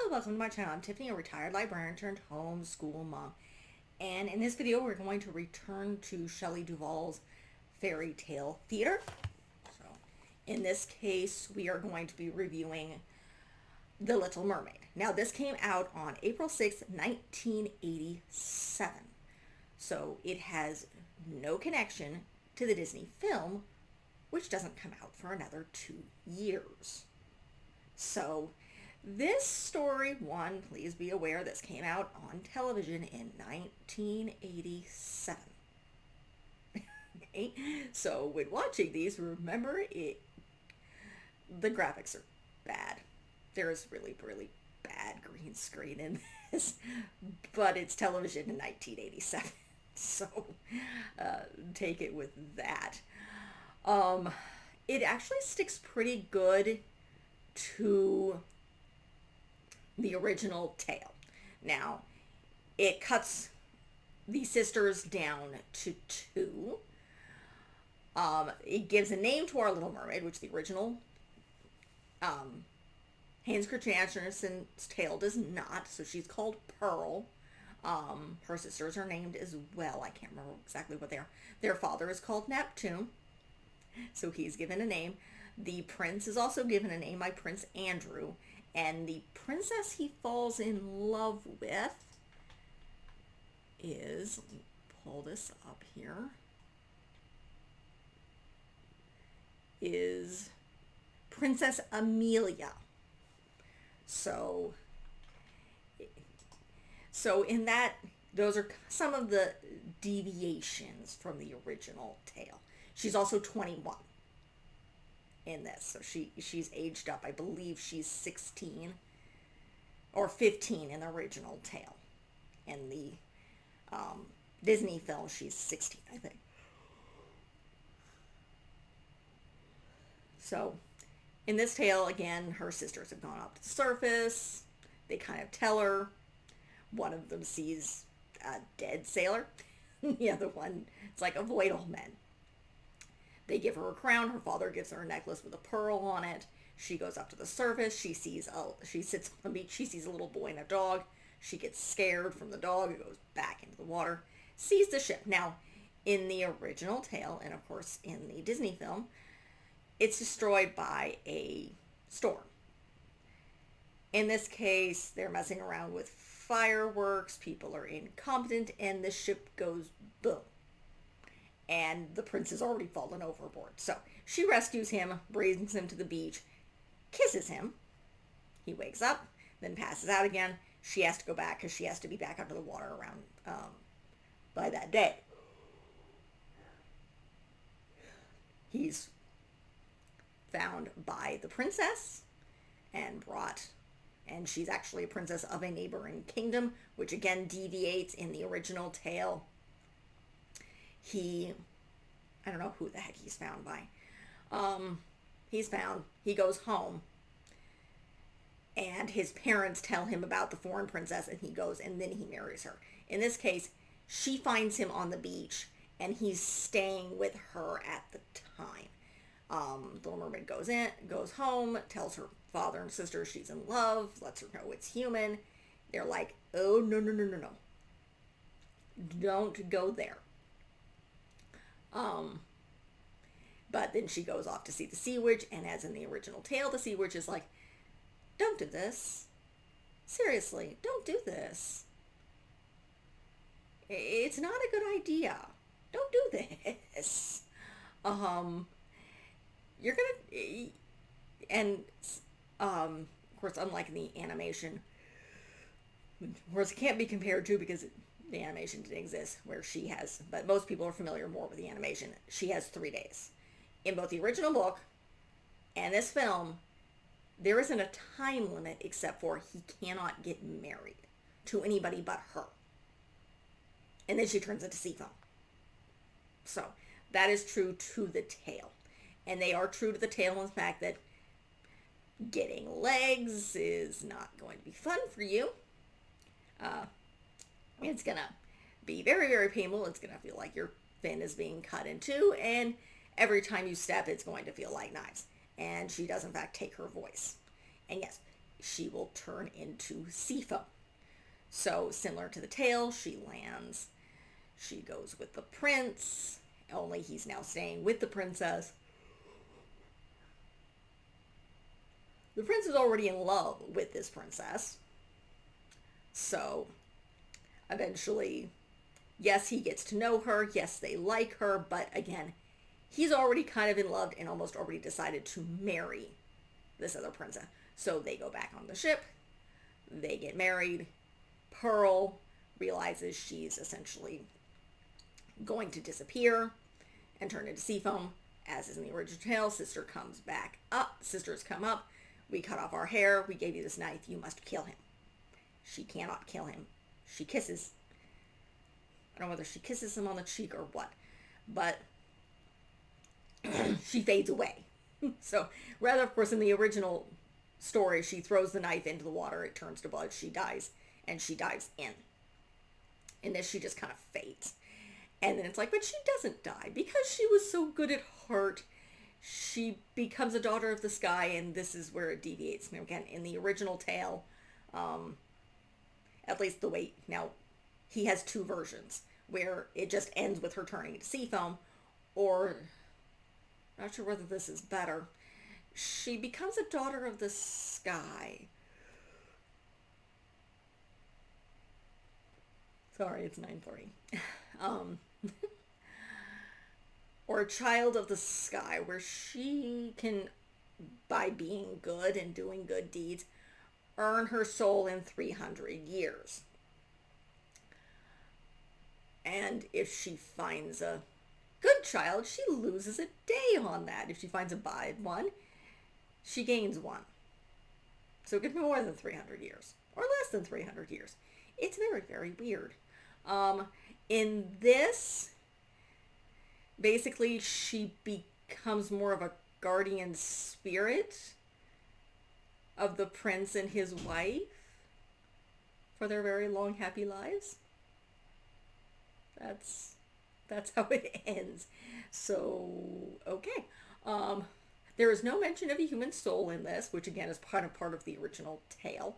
welcome to my channel. I'm Tiffany, a retired librarian turned homeschool mom. And in this video, we're going to return to Shelley Duvall's fairy tale theater. So in this case, we are going to be reviewing The Little Mermaid. Now, this came out on April 6th, 1987. So it has no connection to the Disney film, which doesn't come out for another 2 years. So this story, one, please be aware this came out on television in 1987. Okay? So when watching these, remember the graphics are bad. There's really, really bad green screen in this, but it's television in 1987. So take it with that. It actually sticks pretty good to the original tale. Now, it cuts the sisters down to two. It gives a name to our Little Mermaid, which the original Hans Christian Andersen's tale does not. So she's called Pearl. Her sisters are named as well. I can't remember exactly what they are. Their father is called Neptune, so he's given a name. The prince is also given a name by Prince Andrew, and the princess he falls in love with is, let me pull this up here, is Princess Amelia. So in that, those are some of the deviations from the original tale. She's also 21 in this, so she's aged up. I believe she's 16 or 15 in the original tale. In the Disney film, she's 16, I think. So in this tale, again, her sisters have gone up to the surface. They kind of tell her. One of them sees a dead sailor. The other one, it's like, avoid all men. They give her a crown. Her father gives her a necklace with a pearl on it. She goes up to the surface. She sits on the beach. She sees a little boy and a dog. She gets scared from the dog. It goes back into the water. Sees the ship. Now, in the original tale, and of course in the Disney film, it's destroyed by a storm. In this case, they're messing around with fireworks. People are incompetent, and the ship goes boom. And the prince has already fallen overboard. So she rescues him, brings him to the beach, kisses him. He wakes up, then passes out again. She has to go back because she has to be back under the water around by that day. He's found by the princess and brought, and she's actually a princess of a neighboring kingdom, which again deviates in the original tale. I don't know who the heck he's found by. He goes home, and his parents tell him about the foreign princess, and he goes, and then he marries her. In this case, she finds him on the beach, and he's staying with her at the time. The Little Mermaid goes home, tells her father and sister she's in love, lets her know it's human. They're like, oh, no. Don't go there. But then she goes off to see the sea witch, and as in the original tale, the sea witch is like, don't do this. Seriously, don't do this. It's not a good idea. Don't do this. You're gonna, and of course, unlike in the animation, of course, it can't be compared to because the animation didn't exist, where she has, but most people are familiar more with the animation. She has 3 days. In both the original book and this film, there isn't a time limit except for he cannot get married to anybody but her. And then she turns into sea foam. So that is true to the tale. And they are true to the tale in the fact that getting legs is not going to be fun for you. It's going to be very, very painful. It's going to feel like your fin is being cut in two, and every time you step, it's going to feel like knives. And she does, in fact, take her voice. And yes, she will turn into sea foam. So similar to the tale, she lands. She goes with the prince, only he's now staying with the princess. The prince is already in love with this princess. So eventually, yes, he gets to know her. Yes, they like her. But again, he's already kind of in love and almost already decided to marry this other princess. So they go back on the ship. They get married. Pearl realizes she's essentially going to disappear and turn into sea foam, as is in the original tale. Sisters come up. We cut off our hair. We gave you this knife. You must kill him. She cannot kill him. She kisses. I don't know whether she kisses him on the cheek or what, but she fades away. So rather, of course, in the original story, she throws the knife into the water. It turns to blood. She dies, and she dives in. In this, she just kind of fades. And then it's like, but she doesn't die because she was so good at heart. She becomes a daughter of the sky, and this is where it deviates. Now, again, in the original tale, at least the way, now, he has two versions, where it just ends with her turning into sea foam, or, not sure whether this is better, she becomes a daughter of the sky. Sorry, it's 9:30. Or a child of the sky, where she can, by being good and doing good deeds, earn her soul in 300 years. And if she finds a good child, she loses a day on that. If she finds a bad one, she gains one. So it could be more than 300 years, or less than 300 years. It's very, very weird. In this, basically, she becomes more of a guardian spirit of the prince and his wife for their very long, happy lives. That's how it ends. So, okay. There is no mention of a human soul in this, which again is part of the original tale.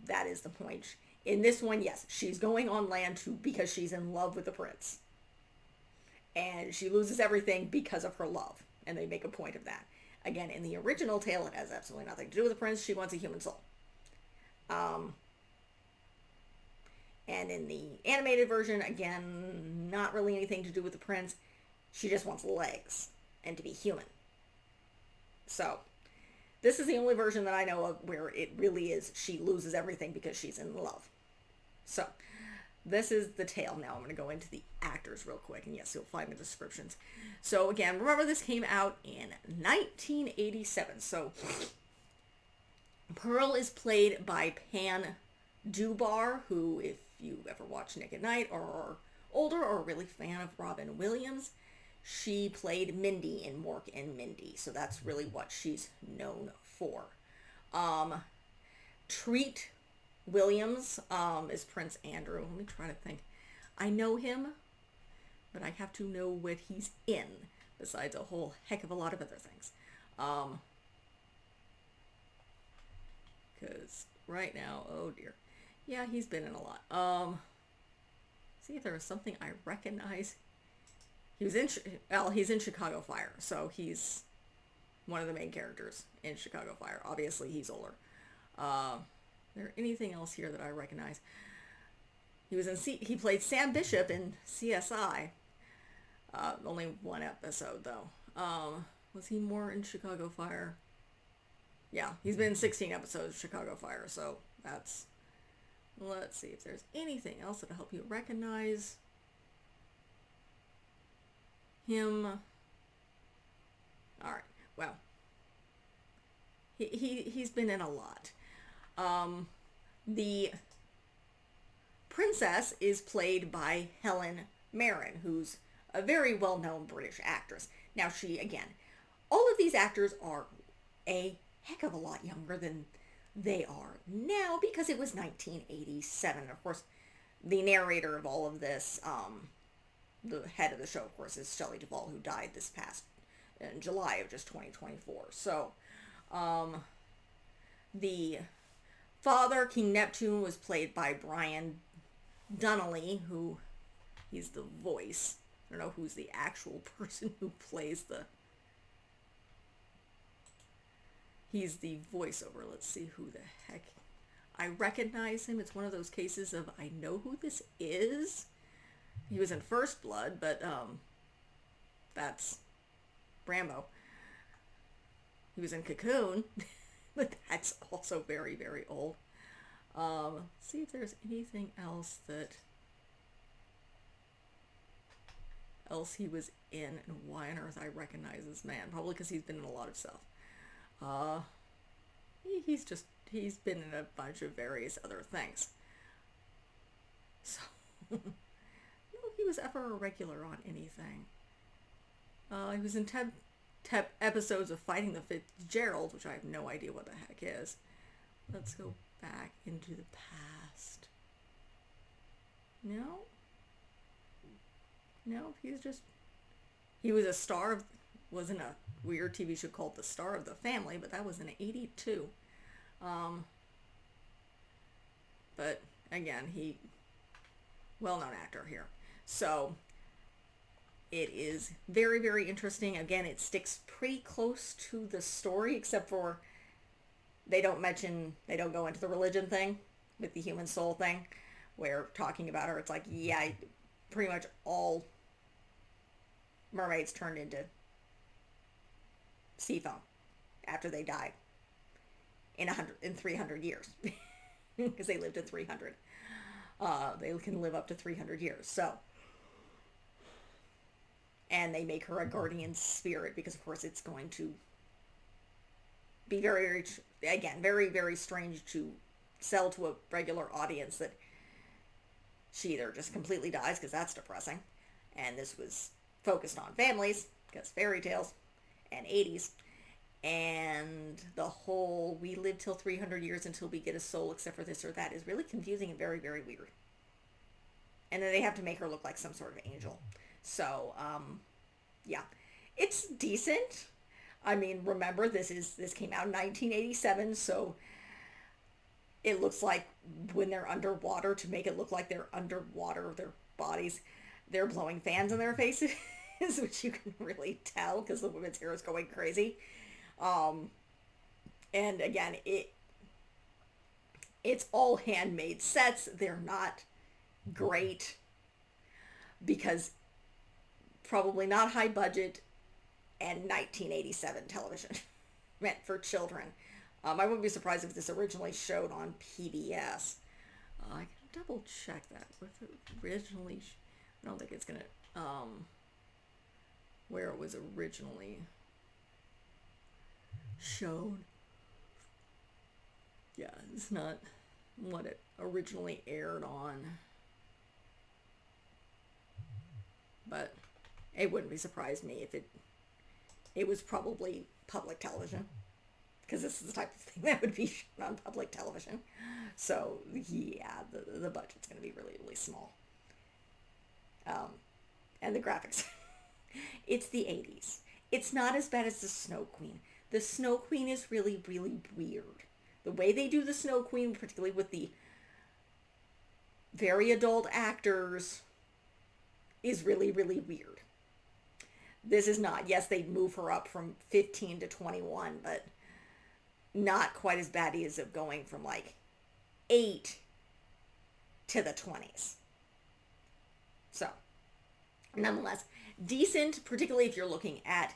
That is the point. In this one, yes, she's going on land because she's in love with the prince. And she loses everything because of her love. And they make a point of that. Again, in the original tale, it has absolutely nothing to do with the prince. She wants a human soul. And in the animated version, again, not really anything to do with the prince. She just wants legs and to be human. So, this is the only version that I know of where it really is she loses everything because she's in love. So, this is the tale. Now I'm going to go into the actors real quick. And yes, you'll find the descriptions. So, again, remember this came out in 1987. So, Pearl is played by Dawber, who, if you ever watched Nick at Night or are older or really fan of Robin Williams, she played Mindy in Mork and Mindy. So that's really what she's known for. Treat Williams is Prince Andrew. Let me try to think. I know him, but I have to know what he's in, besides a whole heck of a lot of other things. Because right now, oh dear. Yeah, he's been in a lot. See if there was something I recognize. He's in Chicago Fire, so he's one of the main characters in Chicago Fire. Obviously, he's older. Is there anything else here that I recognize? He played Sam Bishop in CSI. Only one episode, though. Was he more in Chicago Fire? Yeah, he's been in 16 episodes of Chicago Fire, so that's... Let's see if there's anything else that'll help you recognize him. Alright, well. He's been in a lot. The princess is played by Helen Mirren, who's a very well-known British actress. Now she, again, all of these actors are a heck of a lot younger than they are now because it was 1987. Of course, the narrator of all of this, the head of the show, of course, is Shelley Duvall, who died this past in July of just 2024. So, The father, King Neptune, was played by Brian Dennehy, who he's the voice. I don't know who's the actual person who plays the... He's the voiceover. Let's see who the heck... I recognize him. It's one of those cases of I know who this is. He was in First Blood, but that's Rambo. He was in Cocoon, but that's also very, very old. Let's see if there's anything else he was in, and why on earth I recognize this man. Probably because he's been in a lot of stuff. He's been in a bunch of various other things. So, I don't know if he was ever a regular on anything. He was in 10 episodes of Fighting the Fitzgerald, which I have no idea what the heck is. Let's go back into the past. No, he was a star of, was in a weird TV show called The Star of the Family, but that was in '82. But again, well-known actor here. So it is very, very interesting. Again, it sticks pretty close to the story, except for they don't go into the religion thing with the human soul thing, where talking about her, it's like, yeah, pretty much all mermaids turned into sea foam after they died in 300 years, because they lived to 300. They can live up to 300 years. So, and they make her a guardian spirit because, of course, it's going to be very, very, very strange to sell to a regular audience that she either just completely dies, because that's depressing, and this was focused on families, because fairy tales, and 80s, and the whole we live till 300 years until we get a soul except for this or that is really confusing and very, very weird. And then they have to make her look like some sort of angel. So, yeah, it's decent. I mean, remember, this came out in 1987, so it looks like when they're underwater, to make it look like they're underwater, their bodies, they're blowing fans in their faces, which you can really tell because the women's hair is going crazy. And again, it's all handmade sets. They're not great because probably not high budget and 1987 television meant for children. I wouldn't be surprised if this originally showed on PBS. I can double check that. With it originally, I don't think it's gonna, where it was originally shown. Yeah, it's not what it originally aired on. But it wouldn't be surprised me if it was probably public television, because this is the type of thing that would be shown on public television. So yeah, the budget's going to be really, really small. And the graphics. It's the 80s. It's not as bad as the Snow Queen. The Snow Queen is really, really weird. The way they do the Snow Queen, particularly with the very adult actors, is really, really weird. This is not. Yes, they move her up from 15 to 21, but not quite as bad as of going from like 8 to the 20s. So, nonetheless, decent, particularly if you're looking at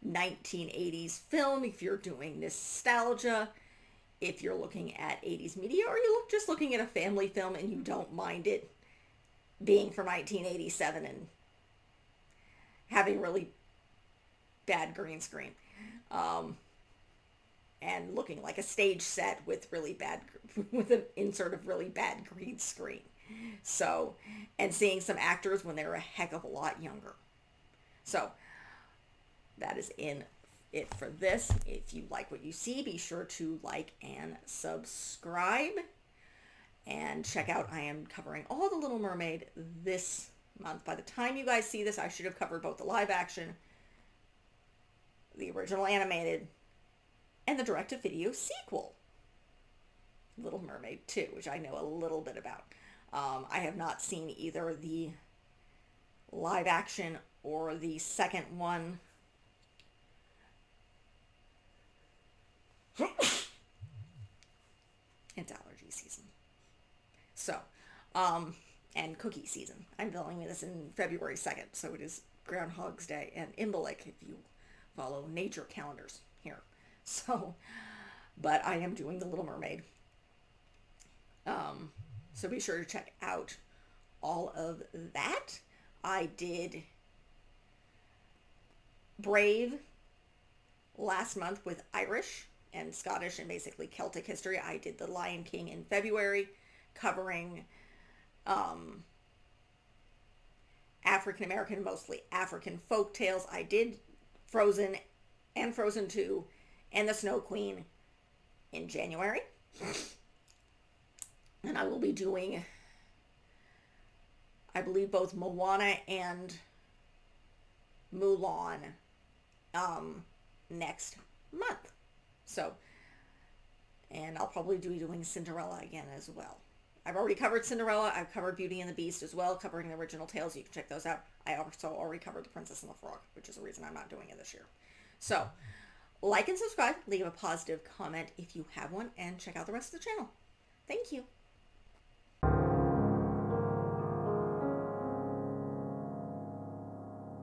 1980s film, if you're doing nostalgia, if you're looking at 80s media, or you're just looking at a family film and you don't mind it being from 1987 and having really bad green screen, and looking like a stage set with with an insert of really bad green screen. So, and seeing some actors when they were a heck of a lot younger. So, that is it for this. If you like what you see, be sure to like and subscribe. And check out, I am covering all the Little Mermaid this month. By the time you guys see this, I should have covered both the live action, the original animated, and the direct-to-video sequel. Little Mermaid 2, which I know a little bit about. I have not seen either the live action or the second one. It's allergy season. So, and cookie season. I'm filming this in February 2nd, so it is Groundhog's Day and Imbolc if you follow nature calendars here. So, but I am doing The Little Mermaid. So be sure to check out all of that. I did Brave last month with Irish and Scottish and basically Celtic history. I did The Lion King in February, covering African American, mostly African folk tales. I did Frozen and Frozen 2 and The Snow Queen in January. And I will be doing, I believe, both Moana and Mulan next month. So, and I'll probably be doing Cinderella again as well. I've already covered Cinderella. I've covered Beauty and the Beast as well, covering the original tales. You can check those out. I also already covered The Princess and the Frog, which is the reason I'm not doing it this year. So, like and subscribe. Leave a positive comment if you have one, and check out the rest of the channel. Thank you.